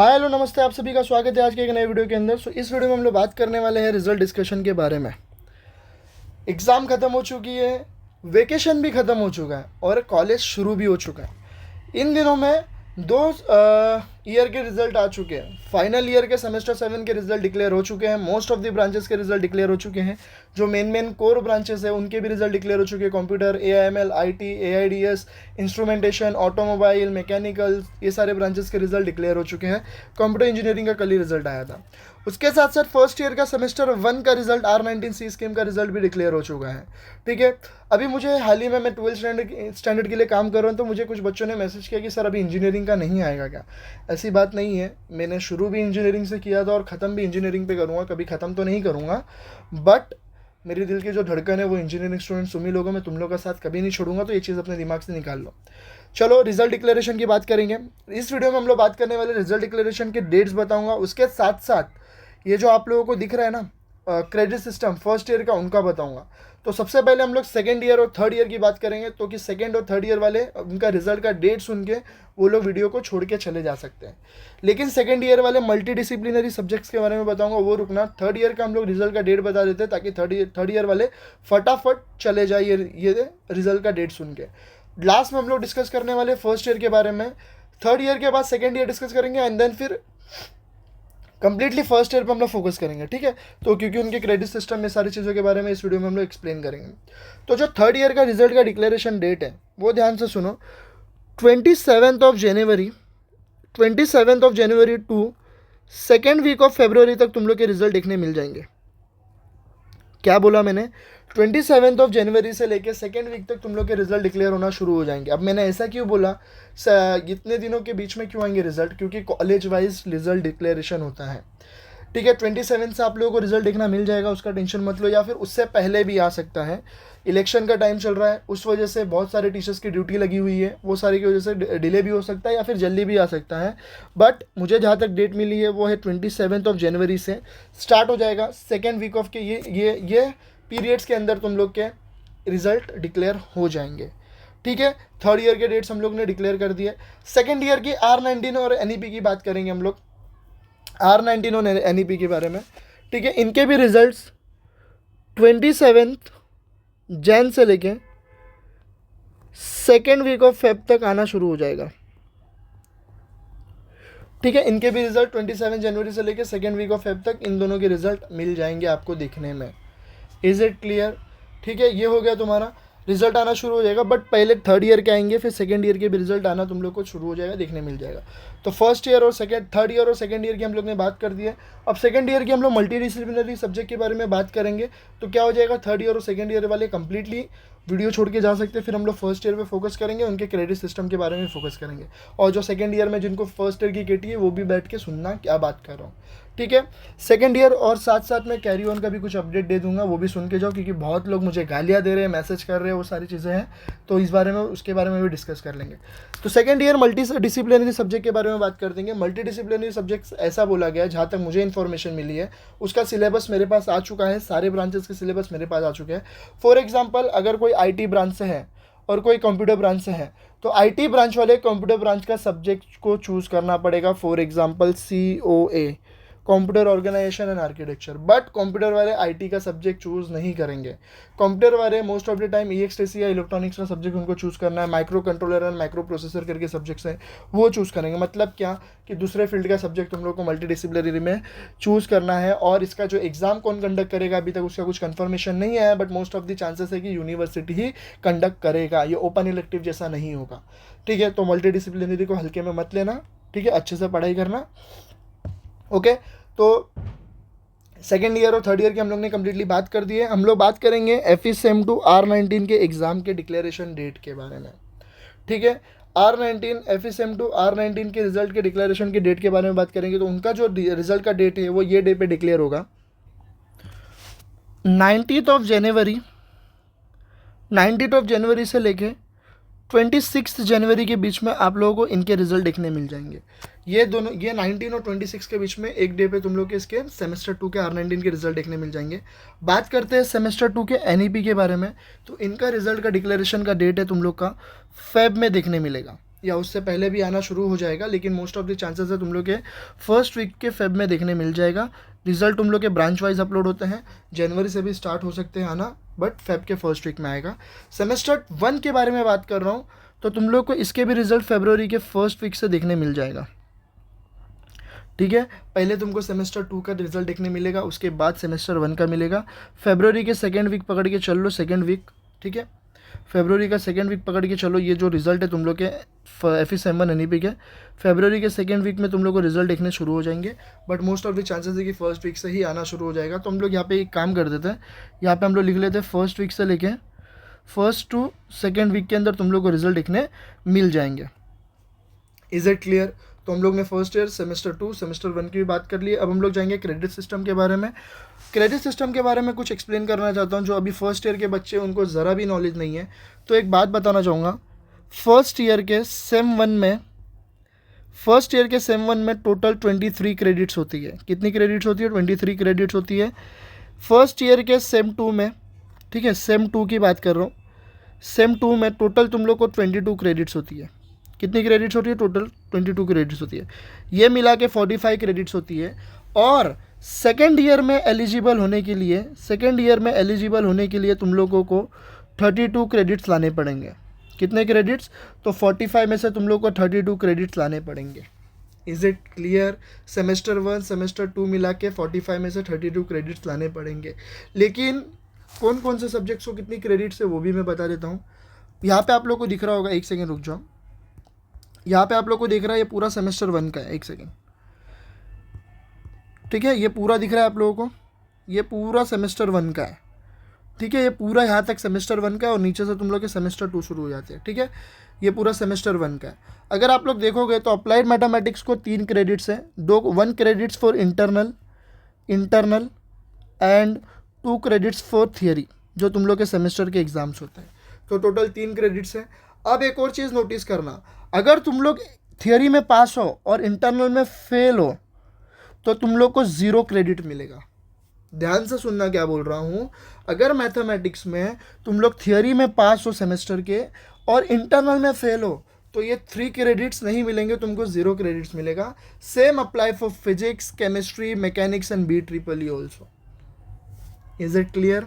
Hi hello नमस्ते, आप सभी का स्वागत है आज के एक नए वीडियो के अंदर। इस वीडियो में हम लोग बात करने वाले हैं रिजल्ट डिस्कशन के बारे में। एग्ज़ाम ख़त्म हो चुकी है, वेकेशन भी ख़त्म हो चुका है और कॉलेज शुरू भी हो चुका है। इन दिनों में दो ईयर के रिज़ल्ट आ चुके हैं। फाइनल ईयर के सेमेस्टर 7 के रिज़ल्ट डिक्लेयर हो चुके हैं। मोस्ट ऑफ द ब्रांचेस के रिज़ल्ट डिक्लेयर हो चुके हैं। जो मेन कोर ब्रांचेस है उनके भी रिज़ल्ट डिक्लेयर हो चुके हैं। Computer, AIML, IT, AIDS, instrumentation, automobile, mechanical, ये सारे ब्रांचेस के रिज़ल्ट डिक्लेयर हो चुके हैं। कंप्यूटर इंजीनियरिंग का कल ही रिज़ल्ट आया था। उसके साथ साथ फर्स्ट ईयर का सेमेस्टर 1 का रिज़ल्ट R19C स्कीम का रिज़ल्ट भी डिक्लेयर हो चुका है। ठीक है, अभी मुझे हाल ही में मैं 12th स्टैंडर्ड के लिए काम कर रहा हूँ, तो मुझे कुछ बच्चों ने मैसेज किया कि सर अभी इंजीनियरिंग का नहीं आएगा क्या। ऐसी बात नहीं है, मैंने शुरू भी इंजीनियरिंग से किया था और ख़त्म भी इंजीनियरिंग पे करूँगा। कभी ख़त्म तो नहीं करूँगा, बट मेरी दिल की जो धड़कन है वो इंजीनियरिंग स्टूडेंट्स तुम ही लोगों में, तुम लोगों का साथ कभी नहीं छोड़ूंगा। तो ये चीज़ अपने दिमाग से निकाल लो। चलो रिजल्ट डिक्लेरेशन की बात करेंगे। इस वीडियो में हम लोग बात करने वाले रिजल्ट डिक्लेरेशन के डेट्स बताऊंगा। उसके साथ साथ ये जो आप लोगों को दिख रहा है ना क्रेडिट सिस्टम फर्स्ट ईयर का, उनका बताऊंगा। तो सबसे पहले हम लोग सेकेंड ईयर और थर्ड ईयर की बात करेंगे। तो कि सेकेंड और थर्ड ईयर वाले उनका रिजल्ट का डेट सुन के वो लोग वीडियो को छोड़ के चले जा सकते हैं। लेकिन सेकेंड ईयर वाले मल्टी डिसिप्लिनरी सब्जेक्ट्स के बारे में बताऊंगा, वो रुकना। थर्ड ईयर का हम लोग रिजल्ट का डेट बता देते हैं ताकि थर्ड ईयर वाले फटाफट चले जाए ये रिजल्ट का डेट सुन के। लास्ट में हम लोग डिस्कस करने वाले फर्स्ट ईयर के बारे में। थर्ड ईयर के बाद सेकेंड ईयर डिस्कस करेंगे एंड देन फिर कंप्लीटली फर्स्ट ईयर पर हम लोग फोकस करेंगे। ठीक है, तो क्योंकि उनके क्रेडिट सिस्टम में सारी चीज़ों के बारे में इस वीडियो में हम लोग एक्सप्लेन करेंगे। तो जो थर्ड ईयर का रिजल्ट का डिक्लेरेशन डेट है वो ध्यान से सुनो। 27 जनवरी टू सेकेंड वीक ऑफ फरवरी तक तुम लोग के रिजल्ट देखने मिल जाएंगे। क्या बोला मैंने? 27 जनवरी से लेकर सेकेंड वीक तक तुम लोग के रिजल्ट डिक्लेयर होना शुरू हो जाएंगे। अब मैंने ऐसा क्यों बोला, इतने दिनों के बीच में क्यों आएंगे रिजल्ट? क्योंकि कॉलेज वाइज रिजल्ट डिक्लेरेशन होता है। ठीक है, 27 से आप लोगों को रिजल्ट देखना मिल जाएगा, उसका टेंशन मत लो। या फिर उससे पहले भी आ सकता है। इलेक्शन का टाइम चल रहा है, उस वजह से बहुत सारे टीचर्स की ड्यूटी लगी हुई है, वो सारी की वजह से डिले भी हो सकता है या फिर जल्दी भी आ सकता है। बट मुझे जहाँ तक डेट मिली है वो है 27 जनवरी से स्टार्ट हो जाएगा। सेकेंड वीक ऑफ के ये पीरियड्स के अंदर तुम लोग के रिजल्ट डिक्लेयर हो जाएंगे। ठीक है, थर्ड ईयर के डेट्स हम लोग ने डिक्लेयर कर दिए। सेकेंड ईयर की R19 और NEP की बात करेंगे हम लोग, R19 और NEP के बारे में। ठीक है, इनके भी रिजल्ट्स 27 जैन से लेके सेकेंड वीक ऑफ फेब तक आना शुरू हो जाएगा। ठीक है, इनके भी रिजल्ट 27 जनवरी से लेके सेकेंड वीक ऑफ फेब तक इन दोनों के रिजल्ट मिल जाएंगे आपको देखने में। Is it clear? ठीक है, ये हो गया तुम्हारा। रिजल्ट आना शुरू हो जाएगा, बट पहले थर्ड ईयर के आएंगे, फिर सेकेंड ईयर के भी रिजल्ट आना तुम लोग को शुरू हो जाएगा, देखने मिल जाएगा। तो फर्स्ट ईयर और थर्ड ईयर और सेकेंड ईयर की हम लोग ने बात कर दी है। अब सेकेंड ईयर की हम लोग मल्टी डिसिप्लिनरी सब्जेक्ट के बारे में बात करेंगे। तो क्या हो जाएगा, थर्ड ईयर और सेकेंड ईयर वाले कंप्लीटली वीडियो छोड़ के जा सकते हैं। फिर हम लोग फर्स्ट ईयर पे फोकस करेंगे, उनके क्रेडिट सिस्टम के बारे में फोकस करेंगे। और जो सेकेंड ईयर में जिनको फर्स्ट ईयर की केटी है वो भी बैठ के सुनना क्या बात कर रहा हूँ। ठीक है, सेकेंड ईयर और साथ साथ में कैरी ऑन का भी कुछ अपडेट दे दूंगा, वो भी सुन के जाओ, क्योंकि बहुत लोग मुझे गालियाँ दे रहे हैं, मैसेज कर रहे हैं, वो सारी चीज़ें हैं। तो इस बारे में उसके बारे में भी डिस्कस कर लेंगे। तो second year multi disciplinary subject के बारे में बात कर देंगे। मल्टी डिसिप्लिनरी सब्जेक्ट ऐसा बोला गया है, जहाँ तक मुझे इन्फॉर्मेशन मिली है, उसका सिलेबस मेरे पास आ चुका है। सारे ब्रांचेस के सिलेबस मेरे पास आ चुके हैं। फॉर एग्जाम्पल, अगर कोई IT ब्रांच से है और कोई कंप्यूटर ब्रांच से है, तो IT ब्रांच वाले कंप्यूटर ब्रांच का सब्जेक्ट को चूज़ करना पड़ेगा। For example COA, computer organization and architecture. But computer वाले IT का सब्जेक्ट चूज़ नहीं करेंगे। कंप्यूटर वाले most of the time EXTC या इलेक्ट्रॉनिक्स का सब्जेक्ट उनको चूज़ करना है। Microcontroller and microprocessor करके सब्जेक्ट्स हैं, वो चूज़ करेंगे। मतलब क्या कि दूसरे फील्ड का सब्जेक्ट तुम लोग को मल्टी डिसिप्लिनरी में चूज़ करना है। और इसका जो एग्ज़ाम कौन कंडक्ट करेगा अभी तक उसका कुछ कंफर्मेशन नहीं है, but most of the chances है कि यूनिवर्सिटी ही कंडक्ट करेगा, ये ओपन इलेक्टिव जैसा नहीं होगा। ठीक है, तो मल्टी डिसिप्लिनरी को हल्के में मत लेना। ठीक है, अच्छे से पढ़ाई करना। ओके, तो सेकेंड ईयर और थर्ड ईयर की हम लोग ने कम्प्लीटली बात कर दी है। हम लोग बात करेंगे FE-SEM टू R19 के एग्ज़ाम के डिक्लेरेशन डेट के बारे में। ठीक है, R19 FE-SEM टू R19 के रिजल्ट के डिक्लेरेशन के डेट के बारे में बात करेंगे। तो उनका जो रिजल्ट का डेट है वो ये डे पे डिक्लेयर होगा, 19 जनवरी से लेके 26 जनवरी के बीच में आप लोगों को इनके रिजल्ट देखने मिल जाएंगे। ये 19 और 26 के बीच में एक डे पे तुम लोग के इसके सेमेस्टर 2 के R19 के रिजल्ट देखने मिल जाएंगे। बात करते हैं सेमेस्टर 2 के NEP के बारे में। तो इनका रिजल्ट का डिक्लेरेशन का डेट है तुम लोग का फेब में देखने मिलेगा। या उससे पहले भी आना शुरू हो जाएगा, लेकिन मोस्ट ऑफ द चांसेस है तुम लोग के फर्स्ट वीक के फेब में देखने मिल जाएगा। रिजल्ट तुम लोग के ब्रांच वाइज अपलोड होते हैं, जनवरी से भी स्टार्ट हो सकते हैं आना, बट फेब के फर्स्ट वीक में आएगा। सेमेस्टर 1 के बारे में बात कर रहा हूँ, तो तुम लोग को इसके भी रिजल्ट फरवरी के फर्स्ट वीक से देखने मिल जाएगा। ठीक है, पहले तुमको सेमेस्टर 2 का रिजल्ट देखने मिलेगा, उसके बाद सेमेस्टर 1 का मिलेगा। फरवरी के सेकेंड वीक पकड़ के चल लो, सेकेंड वीक, ठीक है, फरवरी का सेकेंड वीक पकड़ के चलो। ये जो रिजल्ट है तुम लोग के FE7 NEP के फरवरी के सेकेंड वीक में तुम लोग को रिजल्ट देखने शुरू हो जाएंगे, but most of the chances है कि फर्स्ट वीक से ही आना शुरू हो जाएगा। तो हम लोग यहाँ पे एक काम कर देते हैं, यहाँ पे हम लोग लिख लेते हैं फर्स्ट वीक से लेके फर्स्ट टू सेकेंड वीक के अंदर तुम लोग को रिजल्ट देखने मिल जाएंगे। Is it clear? तो हम लोग ने फर्स्ट ईयर सेमेस्टर 2 सेमेस्टर 1 की भी बात कर ली। अब हम लोग जाएंगे क्रेडिट सिस्टम के बारे में। क्रेडिट सिस्टम के बारे में कुछ एक्सप्लेन करना चाहता हूँ, जो अभी फर्स्ट ईयर के बच्चे उनको ज़रा भी नॉलेज नहीं है। तो एक बात बताना चाहूँगा, फर्स्ट ईयर के सेम 1 में टोटल 23 क्रेडिट्स होती है। कितनी क्रेडिट्स होती है? 23 क्रेडिट्स होती है। फर्स्ट ईयर के सेम 2 में, ठीक है, सेम 2 की बात कर रहा हूँ, सेम 2 में टोटल तुम लोग को 22 क्रेडिट्स होती है। कितनी क्रेडिट्स होती है? टोटल 22 क्रेडिट्स होती है। ये मिला के 45 क्रेडिट्स होती है। और सेकेंड ईयर में एलिजिबल होने के लिए तुम लोगों को 32 क्रेडिट्स लाने पड़ेंगे। कितने क्रेडिट्स? तो 45 में से तुम लोग को 32 क्रेडिट्स लाने पड़ेंगे। Is it clear? Semester 1 semester 2 मिला के 45 में से 32 क्रेडिट्स लाने पड़ेंगे। लेकिन कौन कौन से सब्जेक्ट्स को कितनी क्रेडिट्स है वो भी मैं बता देता हूँ। यहाँ पे आप लोग को दिख रहा होगा, एक सेकेंड रुक जाओ, यहाँ पे आप लोग को दिख रहा है ये पूरा सेमेस्टर 1 का है, एक सेकेंड, ठीक है, ये पूरा दिख रहा है आप लोगों को, ये पूरा सेमेस्टर 1 का है, ठीक है, ये पूरा यहाँ तक सेमेस्टर 1 का है और नीचे से तुम लोग के सेमेस्टर 2 शुरू हो जाते हैं, ठीक है, ये पूरा सेमेस्टर 1 का है। अगर आप लोग देखोगे तो अप्लाइड मैथमेटिक्स को 3 क्रेडिट्स हैं, 1 credits for internal and 2 credits for theory, जो तुम लोग के सेमेस्टर के एग्जाम्स होते हैं। तो टोटल 3 क्रेडिट्स हैं। अब एक और चीज़ नोटिस करना, अगर तुम लोग थियरी में पास हो और इंटरनल में फेल हो तो तुम लोग को 0 क्रेडिट मिलेगा। ध्यान से सुनना क्या बोल रहा हूँ। अगर मैथमेटिक्स में तुम लोग थियरी में पास हो सेमेस्टर के और इंटरनल में फेल हो तो ये 3 क्रेडिट्स नहीं मिलेंगे, तुमको 0 क्रेडिट्स मिलेगा। Same apply for physics, chemistry, mechanics and BEE also. Is it clear?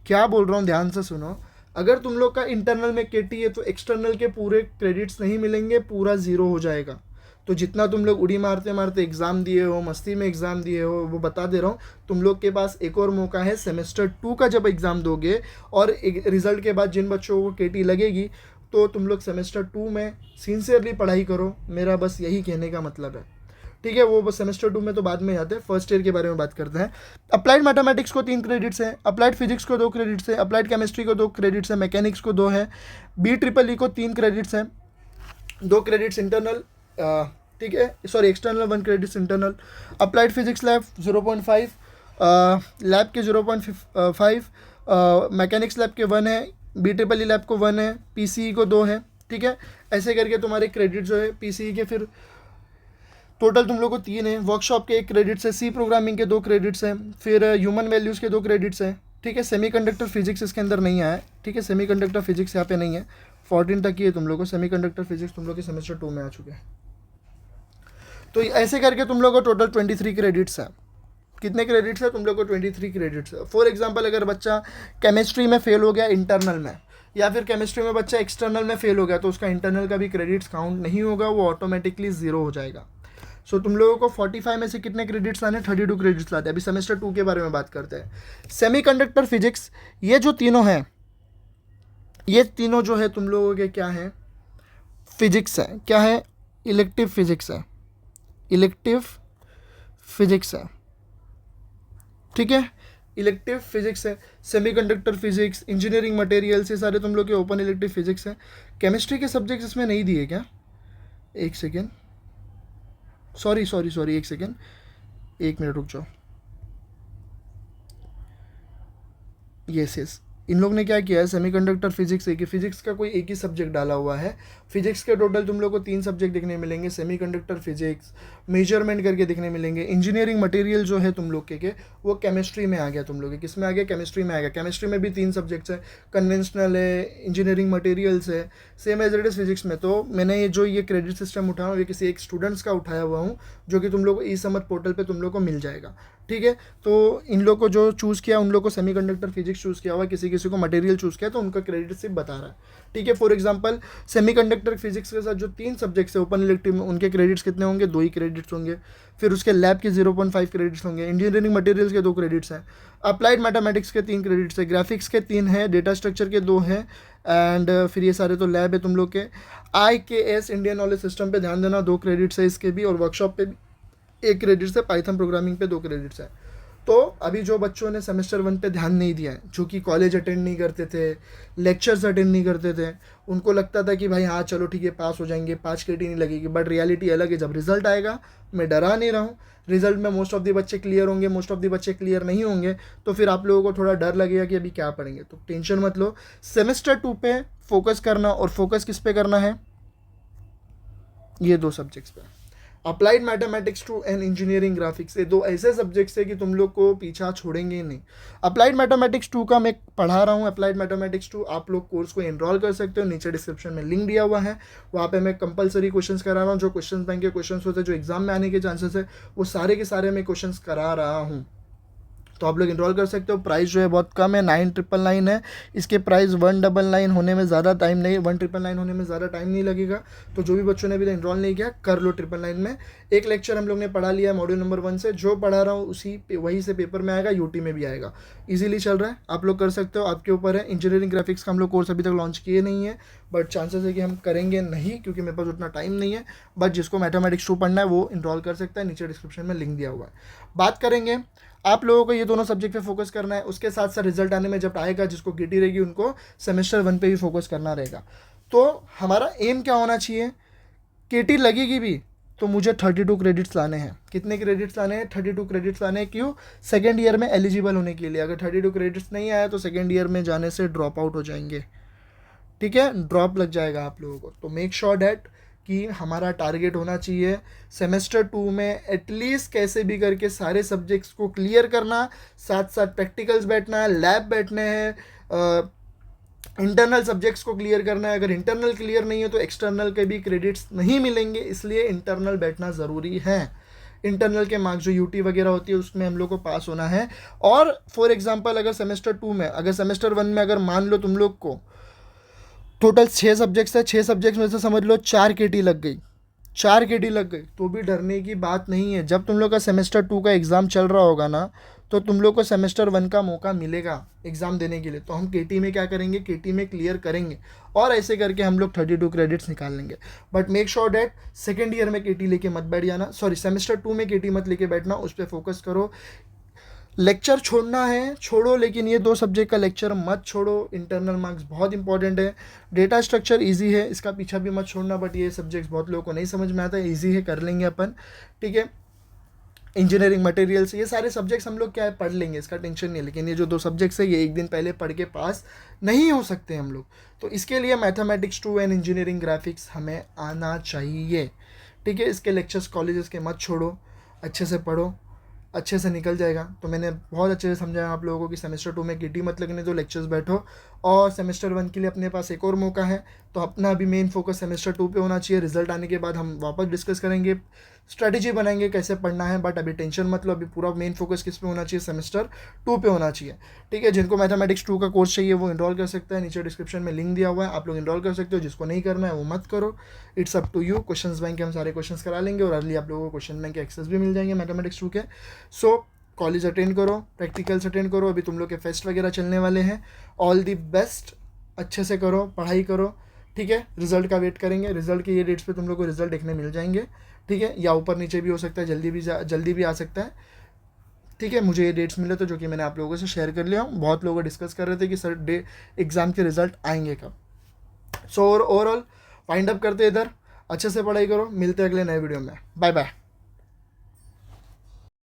क्या बोल रहा हूँ, ध्यान से सुनो। अगर तुम लोग का इंटरनल में KT है तो एक्सटर्नल के पूरे क्रेडिट्स नहीं मिलेंगे, पूरा 0 हो जाएगा। तो जितना तुम लोग उड़ी मारते मारते एग्ज़ाम दिए हो, मस्ती में एग्ज़ाम दिए हो, वो बता दे रहा हूँ, तुम लोग के पास एक और मौका है। सेमेस्टर 2 का जब एग्ज़ाम दोगे और रिज़ल्ट के बाद जिन बच्चों को KT लगेगी तो तुम लोग सेमेस्टर 2 में सिंसियरली पढ़ाई करो, मेरा बस यही कहने का मतलब है, ठीक है। वो सेमेस्टर 2 में तो बाद में आते हैं, फर्स्ट ईयर के बारे में बात करते हैं। अप्लाइड मैथमेटिक्स को 3 क्रेडिट्स हैं, अप्लाइड फिजिक्स को 2 क्रेडिट्स हैं, अप्लाइड केमिस्ट्री को 2 क्रेडिट्स हैं, मैकेनिक्स को 2 है, BEE को 3 क्रेडिट्स हैं, 2 क्रेडिट्स इंटरनल, ठीक है, sorry external, 1 credits internal. Applied physics lab 0.5, lab के 0.5, मैकेनिक्स लैब के 1 है, BEE लैब को 1 है, PCE को 2 है, ठीक है। ऐसे करके तुम्हारे क्रेडिट जो है PCE के फिर टोटल तुम लोग को 3 है। वर्कशॉप के 1 क्रेडिट्स है, C प्रोग्रामिंग के 2 क्रेडिट्स हैं, फिर ह्यूमन वैल्यूज़ के 2 क्रेडिट्स हैं, ठीक है। सेमीकंडक्टर फिजिक्स इसके अंदर नहीं आया है, ठीक है, सेमीकंडक्टर फिजिक्स यहाँ पे नहीं है, 14 तक ही है तुम लोग को। सेमीकंडक्टर फिजिक्स तुम लोग के सेमेस्टर 2 में आ चुके हैं। तो ऐसे करके तुम लोग को टोटल 23 क्रेडिट्स है। कितने क्रेडिट्स है? तुम लोग को 23 क्रेडिट्स है। फॉर एग्जाम्पल, अगर बच्चा केमिस्ट्री में फेल हो गया इंटरनल में, या फिर केमिस्ट्री में बच्चा एक्सटर्नल में फेल हो गया, तो उसका इंटरनल का भी क्रेडिट्स काउंट नहीं होगा, वो ऑटोमेटिकली 0 हो जाएगा। सो तुम लोगों को 45 में से कितने क्रेडिट्स लाने? 32 क्रेडिट्स लाते हैं। अभी सेमेस्टर 2 के बारे में बात करते हैं। सेमीकंडक्टर फिजिक्स, ये जो तीनों हैं, ये तीनों जो है तुम लोगों के क्या है? फिजिक्स है। क्या है? इलेक्टिव फिजिक्स है, इलेक्टिव फिजिक्स है, ठीक है, इलेक्टिव फिजिक्स है। सेमीकंडक्टर फिजिक्स, इंजीनियरिंग मटेरियल्स, ये सारे तुम लोग के ओपन इलेक्टिव फिजिक्स है। केमिस्ट्री के सब्जेक्ट्स इसमें नहीं दिए क्या? एक सेकेंड, सॉरी, एक सेकेंड, 1 मिनट रुक जाओ। यस, इन लोग ने क्या किया है, सेमीकंडक्टर फिजिक्स एक ही, फिजिक्स का कोई एक ही सब्जेक्ट डाला हुआ है। फिजिक्स के टोटल तुम लोग को 3 सब्जेक्ट देखने मिलेंगे, सेमीकंडक्टर फिजिक्स, मेजरमेंट करके दिखने मिलेंगे। इंजीनियरिंग मटेरियल जो है तुम लोग के वो केमिस्ट्री में आ गया, तुम लोग के किस में आ गया, केमिस्ट्री में आ गया। केमिस्ट्री में भी 3 सब्जेक्ट्स है, कन्वेंशनल है, इंजीनियरिंग मटेरियल्स है, same as it is physics में। तो मैंने ये क्रेडिट सिस्टम उठाया हूँ, ये किसी एक स्टूडेंट्स का उठाया हुआ हूँ, जो कि तुम लोग को ई समझ पोर्टल पे तुम लोग को मिल जाएगा। ठीक है, तो इन लोग को जो चूज़ किया, उन लोग को सेमीकंडक्टर फिजिक्स चूज़ किया हुआ, किसी किसी को मटेरियल चूज़ किया, तो उनका क्रेडिट सिर्फ बता रहा है। ठीक है, फॉर एग्जांपल सेमीकंडक्टर फिजिक्स के साथ जो 3 सब्जेक्ट्स है ओपन इलेक्टिव में, उनके क्रेडिट्स कितने होंगे, 2 ही क्रेडिट्स होंगे। फिर उसके लैब के 0.5 क्रेडिट्स होंगे, इंजीनियरिंग मटेरियल्स के 2 क्रेडिट्स हैं, अप्लाइड मैथमेटिक्स के 3 क्रेडिट्स है, ग्राफिक्स के 3 हैं, डेटा स्ट्रक्चर के 2 हैं, एंड फिर ये सारे तो लैब है तुम लोग के। IKS इंडियन नॉलेज सिस्टम पे ध्यान देना, 2 क्रेडिट्स है इसके भी, और वर्कशॉप पे भी 1 क्रेडिट्स है, पाइथन प्रोग्रामिंग पे 2 क्रेडिट्स है। तो अभी जो बच्चों ने सेमेस्टर 1 पे ध्यान नहीं दिया है, जो कि कॉलेज अटेंड नहीं करते थे, लेक्चर्स अटेंड नहीं करते थे, उनको लगता था कि भाई हाँ चलो ठीक है पास हो जाएंगे, 5 क्रेडिट नहीं लगेगी, बट रियलिटी अलग है। जब रिजल्ट आएगा, मैं डरा नहीं रहा हूँ, रिजल्ट में मोस्ट ऑफ द बच्चे क्लियर होंगे, मोस्ट ऑफ द बच्चे क्लियर नहीं होंगे, तो फिर आप लोगों को थोड़ा डर लगेगा कि अभी क्या पढ़ेंगे। तो टेंशन मत लो, सेमेस्टर 2 पे फोकस करना, और फोकस किस पे करना है, ये 2 सब्जेक्ट्स पे, applied mathematics 2 and engineering graphics. ये 2 ऐसे सब्जेक्ट्स है कि तुम लोग को पीछा छोड़ेंगे ही नहीं। अप्लाइड मैथमेटिक्स 2 का मैं पढ़ा रहा हूँ, अप्लाइड मैथमेटिक्स 2 आप लोग कोर्स को एनरोल कर सकते हो, नीचे डिस्क्रिप्शन में लिंक दिया हुआ है, वहाँ पे मैं कंपलसरी क्वेश्चंस करा रहा हूँ। जो क्वेश्चन बैंक के क्वेश्चंस होते हैं, जो एग्जाम में आने के चांसेस है, वो सारे के सारे मैं क्वेश्चंस करा रहा हूँ, तो आप लोग इनरोल कर सकते हो। प्राइस जो है बहुत कम है, 9,999 है। इसके प्राइस 1,999 होने में ज़्यादा टाइम नहीं, 1,999 होने में ज़्यादा टाइम नहीं लगेगा। तो जो भी बच्चों ने अभी इनरोल नहीं किया, कर लो 999 में। एक लेक्चर हम लोग ने पढ़ा लिया है मॉड्यूल नंबर 1 से, जो पढ़ा रहा हूँ वहीं से पेपर में आएगा, यूटी में भी आएगा, इजीली चल रहा है, आप लोग कर सकते हो, आपके ऊपर है। इंजीनियरिंग ग्राफिक्स का हम लोग कोर्स अभी तक लॉन्च किए नहीं है, बट चांसेस है कि हम करेंगे नहीं, क्योंकि मेरे पास उतना टाइम नहीं है। बट जिसको मैथमेटिक्स 2 पढ़ना है वो इनरोल कर सकता है, नीचे डिस्क्रिप्शन में लिंक दिया हुआ है। बात करेंगे, आप लोगों को ये दोनों सब्जेक्ट पे फोकस करना है, उसके साथ साथ रिजल्ट आने में जब आएगा, जिसको केटी रहेगी उनको सेमेस्टर 1 पे भी फोकस करना रहेगा। तो हमारा एम क्या होना चाहिए, केटी लगेगी भी तो मुझे 32 क्रेडिट्स लाने हैं। कितने क्रेडिट्स लाने हैं, 32 क्रेडिट्स लाने हैं। क्यों, सेकेंड ईयर में एलिजिबल होने के लिए। अगर 32 क्रेडिट्स नहीं आया तो सेकेंड ईयर में जाने से ड्रॉप आउट हो जाएंगे, ठीक है, ड्रॉप लग जाएगा आप लोगों को। तो मेक श्योर डैट कि हमारा टारगेट होना चाहिए सेमेस्टर 2 में एटलीस्ट कैसे भी करके सारे सब्जेक्ट्स को क्लियर करना, साथ साथ प्रैक्टिकल्स बैठना है, लैब बैठने हैं, इंटरनल सब्जेक्ट्स को क्लियर करना है। अगर इंटरनल क्लियर नहीं है तो एक्सटर्नल के भी क्रेडिट्स नहीं मिलेंगे, इसलिए इंटरनल बैठना ज़रूरी है। इंटरनल के मार्क्स जो यूटी वगैरह होती है उसमें हम लोग को पास होना है। और फॉर एग्जांपल अगर सेमेस्टर 2 में, अगर सेमेस्टर 1 में अगर मान लो तुम लोग को टोटल 6 सब्जेक्ट्स है, 6 सब्जेक्ट्स में से समझ लो 4 केटी लग गई, 4 केटी लग गई, तो भी डरने की बात नहीं है। जब तुम लोग का सेमेस्टर 2 का एग्ज़ाम चल रहा होगा ना, तो तुम लोग को सेमेस्टर 1 का मौका मिलेगा एग्ज़ाम देने के लिए। तो हम केटी में क्या करेंगे, केटी में क्लियर करेंगे, और ऐसे करके हम लोग 32 क्रेडिट्स निकाल लेंगे। But make sure that second year में केटी लेके मत बैठ जाना, सॉरी सेमेस्टर 2 में केटी मत लेके बैठना, उस पर फोकस करो। लेक्चर छोड़ना है छोड़ो, लेकिन ये 2 सब्जेक्ट का लेक्चर मत छोड़ो। इंटरनल मार्क्स बहुत इंपॉर्टेंट है। डेटा स्ट्रक्चर इजी है, इसका पीछा भी मत छोड़ना, बट ये सब्जेक्ट्स बहुत लोगों को नहीं समझ में आता है, इजी है, कर लेंगे अपन, ठीक है। इंजीनियरिंग मटेरियल्स, ये सारे सब्जेक्ट्स हम लोग क्या है पढ़ लेंगे, इसका टेंशन नहीं है। लेकिन ये जो 2 सब्जेक्ट्स है, ये एक दिन पहले पढ़ के पास नहीं हो सकते हम लोग। तो इसके लिए मैथमेटिक्स 2 एंड इंजीनियरिंग ग्राफिक्स हमें आना चाहिए, ठीक है। इसके लेक्चर्स कॉलेजेस के मत छोड़ो, अच्छे से पढ़ो, अच्छे से निकल जाएगा। तो मैंने बहुत अच्छे से समझाया आप लोगों को कि सेमेस्टर 2 में केटी मत लगने दो, लेक्चर्स बैठो, और सेमेस्टर 1 के लिए अपने पास एक और मौका है। तो अपना अभी मेन फोकस सेमेस्टर 2 पे होना चाहिए। रिजल्ट आने के बाद हम वापस डिस्कस करेंगे, स्ट्रैटेजी बनाएंगे कैसे पढ़ना है, बट अभी टेंशन मत लो, अभी पूरा मेन फोकस किस पे होना चाहिए, सेमेस्टर 2 पे होना चाहिए, ठीक है। जिनको मैथमेटिक्स 2 का कोर्स चाहिए वो इनरोल कर सकता है, नीचे डिस्क्रिप्शन में लिंक दिया हुआ है, आप लोग इनरोल कर सकते हो। जिसको नहीं करना है वो मत करो, it's up to you. Questions bank के हम सारे क्वेश्चंस करा लेंगे, और अर्ली आप लोगों को क्वेश्चन बैंक के एक्सेस भी मिल जाएंगे मैथमेटिक्स 2 के। सो कॉलेज अटेंड करो, प्रैक्टिकल्स अटेंड करो, अभी तुम लोग के फेस्ट वगैरह चलने वाले हैं। ऑल दी बेस्ट, अच्छे से करो, पढ़ाई करो, ठीक है। रिजल्ट का वेट करेंगे, रिजल्ट के ये डेट्स पे तुम लोग को रिजल्ट देखने मिल जाएंगे, ठीक है, या ऊपर नीचे भी हो सकता है, जल्दी भी आ सकता है, ठीक है। मुझे ये डेट्स मिले तो जो कि मैंने आप लोगों से शेयर कर लिया हूँ। बहुत लोग डिस्कस कर रहे थे कि सर एग्ज़ाम के रिजल्ट आएंगे कब। सो ओवरऑल वाइंड अप करते इधर, अच्छे से पढ़ाई करो, मिलते हैं अगले नए वीडियो में, बाय बाय।